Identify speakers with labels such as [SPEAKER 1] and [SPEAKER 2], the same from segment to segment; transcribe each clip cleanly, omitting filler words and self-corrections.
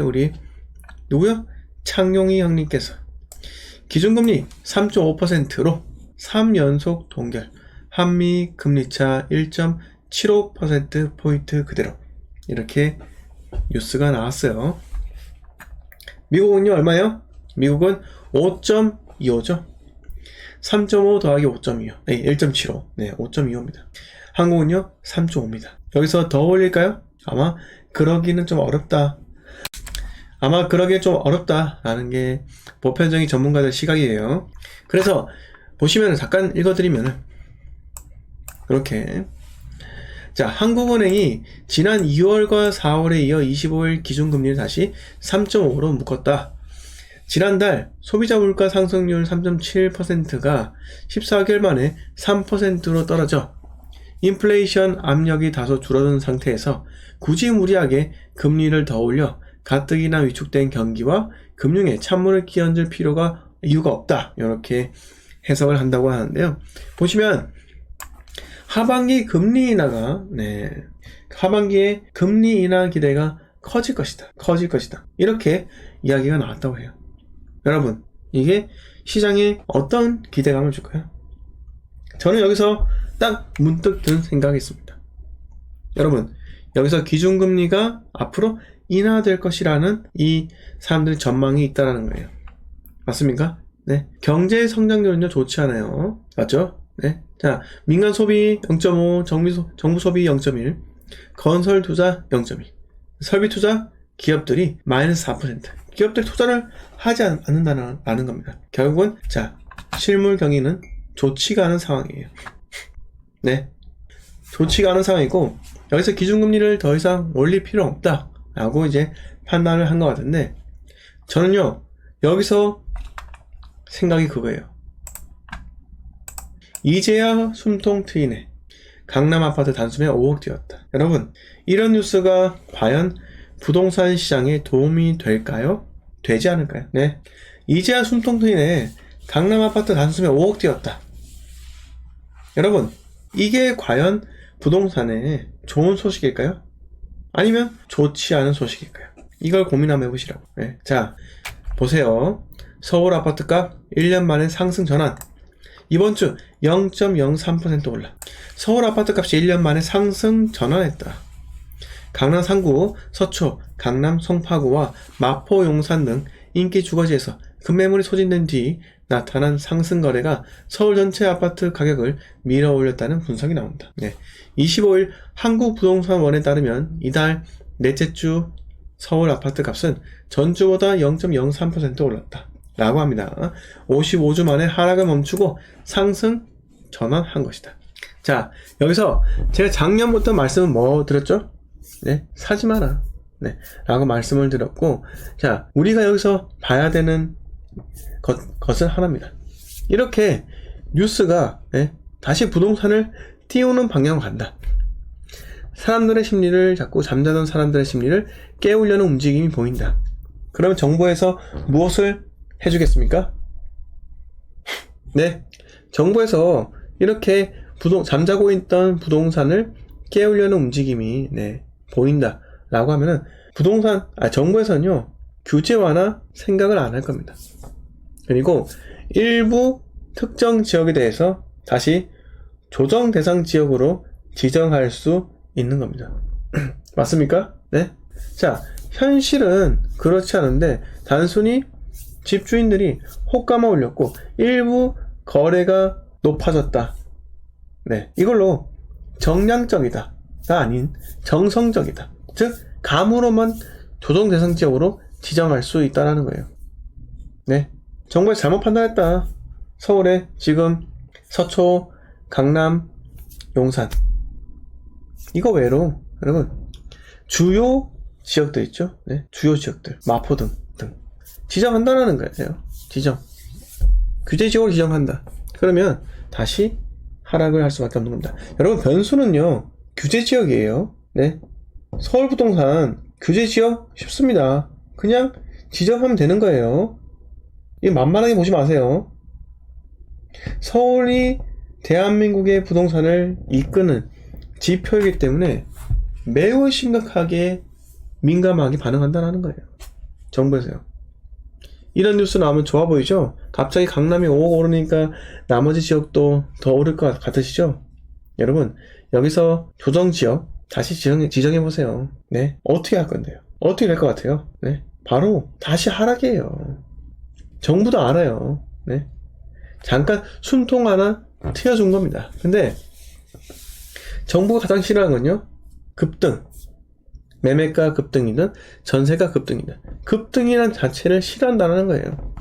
[SPEAKER 1] 우리 누구요? 창용이 형님께서 기준금리 3.5%로 3연속 동결, 한미 금리차 1.75%포인트 그대로, 이렇게 뉴스가 나왔어요. 미국은요 얼마요? 미국은 5.25죠. 3.5 더하기 5.25, 네, 1.75, 네, 5.25입니다. 한국은요 3.5입니다. 여기서 더 올릴까요? 아마 그러기는 좀 어렵다. 아마 그러기엔 좀 어렵다라는 게 보편적인 전문가들 시각이에요. 그래서 보시면 잠깐 읽어드리면은 이렇게, 자, 한국은행이 지난 2월과 4월에 이어 25일 기준금리를 다시 3.5로 묶었다. 지난달 소비자 물가 상승률 3.7%가 14개월 만에 3%로 떨어져 인플레이션 압력이 다소 줄어든 상태에서 굳이 무리하게 금리를 더 올려 가뜩이나 위축된 경기와 금융에 찬물을 끼얹을 이유가 없다. 이렇게 해석을 한다고 하는데요. 보시면 하반기 금리 인하가, 네, 하반기에 금리 인하 기대가 커질 것이다. 이렇게 이야기가 나왔다고 해요. 여러분, 이게 시장에 어떤 기대감을 줄까요? 저는 여기서 딱 문득 든 생각이 있습니다. 여러분, 여기서 기준금리가 앞으로 인하될 것이라는 이 사람들의 전망이 있다라는 거예요. 맞습니까? 네. 경제 성장률은요 좋지 않아요. 맞죠? 네. 자, 민간 소비 0.5, 정부 소비 0.1, 건설 투자 0.2, 설비 투자 기업들이 마이너스 4%. 기업들 투자를 하지 않는다는 겁니다. 결국은, 자, 실물 경기는 좋지가 않은 상황이에요. 네. 좋지가 않은 상황이고, 여기서 기준금리를 더 이상 올릴 필요 없다 라고 이제 판단을 한 것 같은데, 저는요 여기서 생각이 그거예요. 이제야 숨통 트이네. 강남 아파트 단숨에 5억 뛰었다. 여러분, 이런 뉴스가 과연 부동산 시장에 도움이 될까요? 되지 않을까요? 네. 이제야 숨통 트이네. 강남 아파트 단숨에 5억 뛰었다. 여러분, 이게 과연 부동산에 좋은 소식일까요? 아니면 좋지 않은 소식일까요? 이걸 고민 한번 해보시라고. 네. 자, 보세요. 서울 아파트값 1년 만에 상승 전환. 이번 주 0.03% 올라. 서울 아파트값이 1년 만에 상승 전환했다. 강남 상구, 서초, 강남 송파구와 마포 용산 등 인기 주거지에서 급매물이 소진된 뒤 나타난 상승 거래가 서울 전체 아파트 가격을 밀어 올렸다는 분석이 나온다. 네. 25일 한국부동산원에 따르면 이달 넷째 주 서울 아파트 값은 전주보다 0.03% 올랐다 라고 합니다. 55주 만에 하락을 멈추고 상승 전환한 것이다. 자, 여기서 제가 작년부터 말씀을 뭐 드렸죠? 네, 사지 마라. 네, 라고 말씀을 드렸고, 자, 우리가 여기서 봐야 되는 것은 하나입니다. 이렇게 뉴스가, 네, 다시 부동산을 띄우는 방향으로 간다. 사람들의 심리를, 자꾸 잠자던 사람들의 심리를 깨우려는 움직임이 보인다. 그러면 정부에서 무엇을 해주겠습니까? 네, 정부에서 이렇게 잠자고 있던 부동산을 깨우려는 움직임이, 네, 보인다 라고 하면은 정부에서는요 규제 완화 생각을 안 할 겁니다. 그리고 일부 특정 지역에 대해서 다시 조정 대상 지역으로 지정할 수 있는 겁니다. 맞습니까? 네. 자, 현실은 그렇지 않은데 단순히 집주인들이 호가만 올렸고 일부 거래가 높아졌다. 네, 이걸로 정량적이다가 아닌 정성적이다. 즉 감으로만 조정 대상 지역으로 지정할 수 있다라는 거예요. 네, 정부에서 잘못 판단했다. 서울에 지금 서초, 강남, 용산 이거 외로 여러분 주요 지역들 있죠? 네, 주요 지역들 마포 등 지정한다라는 거예요. 규제 지역으로 지정한다. 그러면 다시 하락을 할 수밖에 없는 겁니다. 여러분, 변수는요 규제 지역이에요. 네, 서울 부동산 규제 지역 쉽습니다. 그냥 지정하면 되는 거예요. 이 만만하게 보지 마세요. 서울이 대한민국의 부동산을 이끄는 지표이기 때문에 매우 심각하게 민감하게 반응한다는 거예요. 정부에서요. 이런 뉴스 나오면 좋아 보이죠? 갑자기 강남이 5억 오르니까 나머지 지역도 더 오를 것 같으시죠? 여러분, 여기서 조정지역 다시 지정해보세요. 네. 어떻게 할 건데요? 어떻게 될 것 같아요? 네. 바로 다시 하락이에요. 정부도 알아요. 네. 잠깐 숨통 하나 트여준 겁니다. 근데 정부가 가장 싫어하는 건요, 급등. 매매가 급등이든 전세가 급등이든 급등이란 자체를 싫어한다는 거예요.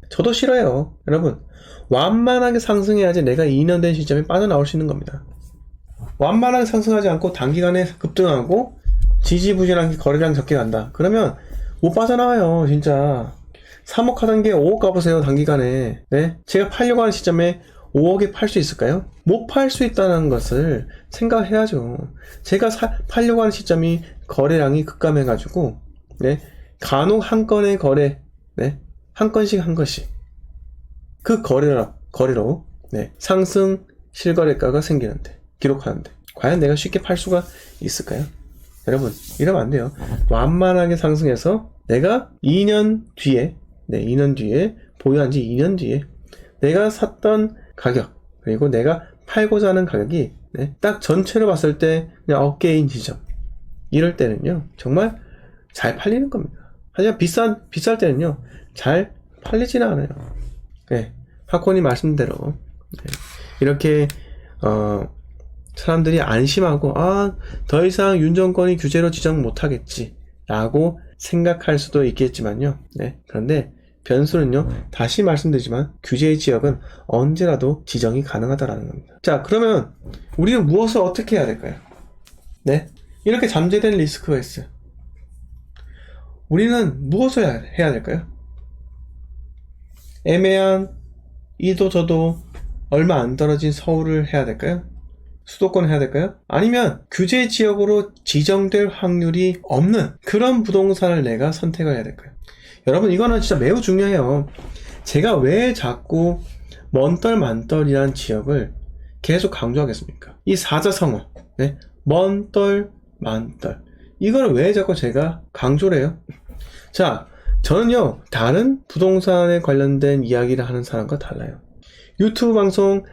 [SPEAKER 1] 저도 싫어요. 여러분, 완만하게 상승해야지 내가 2년 된 시점에 빠져나올 수 있는 겁니다. 완만하게 상승하지 않고 단기간에 급등하고 지지부진하게 거래량 적게 간다. 그러면 못 빠져나와요. 진짜 3억 하던 게 5억 가보세요. 단기간에. 네? 제가 팔려고 하는 시점에 5억에 팔 수 있을까요? 못 팔 수 있다는 것을 생각해야죠. 제가 팔려고 하는 시점이 거래량이 급감해가지고, 네, 간혹 한 건의 거래, 네, 한 건씩 한 건씩 그 거래로, 네, 상승 실거래가가 생기는데, 기록하는데, 과연 내가 쉽게 팔 수가 있을까요? 여러분, 이러면 안 돼요. 완만하게 상승해서 내가 2년 뒤에, 네, 2년 뒤에 보유한 지 2년 뒤에 내가 샀던 가격, 그리고 내가 팔고자 하는 가격이, 네, 딱 전체로 봤을 때 그냥 어깨인 지점, 이럴 때는요 정말 잘 팔리는 겁니다. 하지만 비쌀 때는요 잘 팔리지는 않아요. 네, 하코니 말씀대로, 네, 이렇게 사람들이 안심하고 더 이상 윤 정권이 규제로 지정 못하겠지 라고 생각할 수도 있겠지만요. 네, 그런데 변수는요, 다시 말씀드리지만 규제의 지역은 언제라도 지정이 가능하다라는 겁니다. 자, 그러면 우리는 무엇을 어떻게 해야 될까요? 네, 이렇게 잠재된 리스크가 있어요. 우리는 무엇을 해야 될까요? 애매한 이도 저도 얼마 안 떨어진 서울을 해야 될까요? 수도권을 해야 될까요? 아니면 규제 지역으로 지정될 확률이 없는 그런 부동산을 내가 선택을 해야 될까요? 여러분, 이거는 진짜 매우 중요해요. 제가 왜 자꾸 먼떨 만떨이라는 지역을 계속 강조하겠습니까? 이 사자성어, 네, 먼떨 만떨, 이걸 왜 자꾸 제가 강조를 해요? 자, 저는요 다른 부동산에 관련된 이야기를 하는 사람과 달라요. 유튜브 방송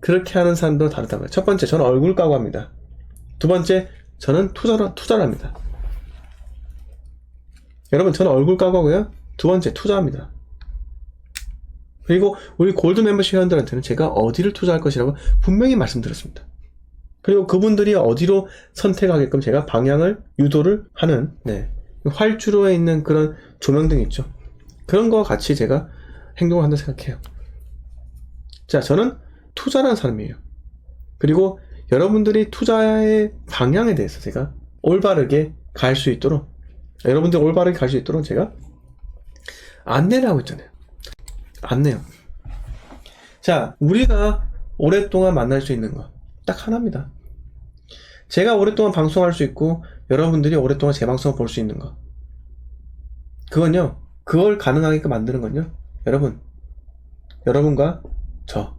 [SPEAKER 1] 그렇게 하는 사람도 다르다고요. 첫 번째, 저는 얼굴 까고 합니다. 두 번째, 저는 투자를 합니다. 여러분, 저는 얼굴 까고 하고요. 두 번째, 투자합니다. 그리고 우리 골드 멤버십 회원들한테는 제가 어디를 투자할 것이라고 분명히 말씀드렸습니다. 그리고 그분들이 어디로 선택하게끔 제가 방향을 유도를 하는, 네, 활주로에 있는 그런 조명등 있죠. 그런 거와 같이 제가 행동을 한다 생각해요. 자, 저는 투자라는 사람이에요. 그리고 여러분들이 투자의 방향에 대해서 제가 올바르게 갈 수 있도록, 여러분들 올바르게 갈 수 있도록 제가 안내를 하고 있잖아요. 안내요. 자, 우리가 오랫동안 만날 수 있는 거 딱 하나입니다. 제가 오랫동안 방송할 수 있고 여러분들이 오랫동안 제 방송을 볼 수 있는 거, 그건요, 그걸 가능하게끔 만드는 건요, 여러분과 저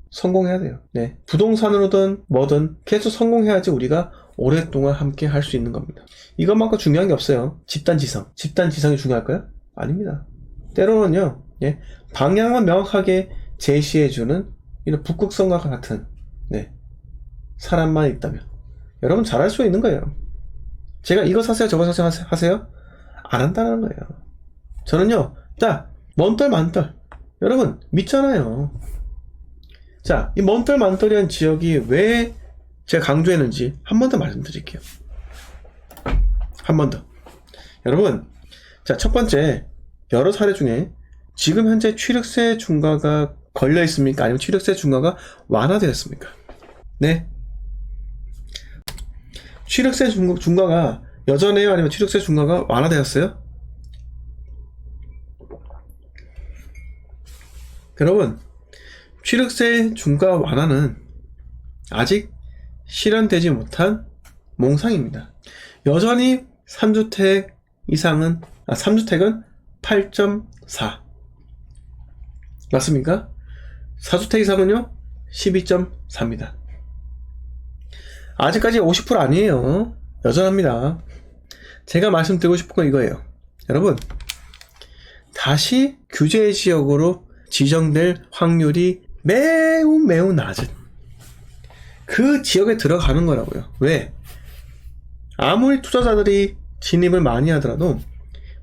[SPEAKER 1] 성공해야 돼요. 네, 부동산으로든 뭐든 계속 성공해야지 우리가 오랫동안 함께 할 수 있는 겁니다. 이것만큼 중요한 게 없어요. 집단지성이 중요할까요? 아닙니다. 때로는요, 예, 방향을 명확하게 제시해주는 이런 북극성과 같은, 네, 사람만 있다면 여러분 잘할 수 있는 거예요. 제가 이거 사세요 저거 사세요 하세요? 안 한다는 거예요. 저는요 딱 먼떨 만떨, 여러분 믿잖아요. 자, 이 먼떨 만떨이라는 지역이 왜 제가 강조했는지 한 번 더 말씀드릴게요. 한 번 더. 여러분, 자, 첫 번째, 여러 사례 중에 지금 현재 취득세 중과가 걸려 있습니까? 아니면 취득세 중과가 완화되었습니까? 네, 취득세 중과가 여전해요? 아니면 취득세 중과가 완화되었어요? 여러분, 취득세 중과 완화는 아직 실현되지 못한 몽상입니다. 여전히 3주택 이상은, 3주택은 8.4 맞습니까? 4주택 이상은요 12.4입니다. 아직까지 50% 아니에요. 여전합니다. 제가 말씀드리고 싶은 건 이거예요. 여러분, 다시 규제 지역으로 지정될 확률이 매우 낮은 그 지역에 들어가는 거라고요. 왜? 아무리 투자자들이 진입을 많이 하더라도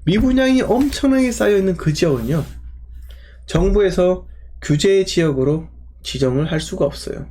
[SPEAKER 1] 미분양이 엄청나게 쌓여있는 그 지역은요, 정부에서 규제 지역으로 지정을 할 수가 없어요.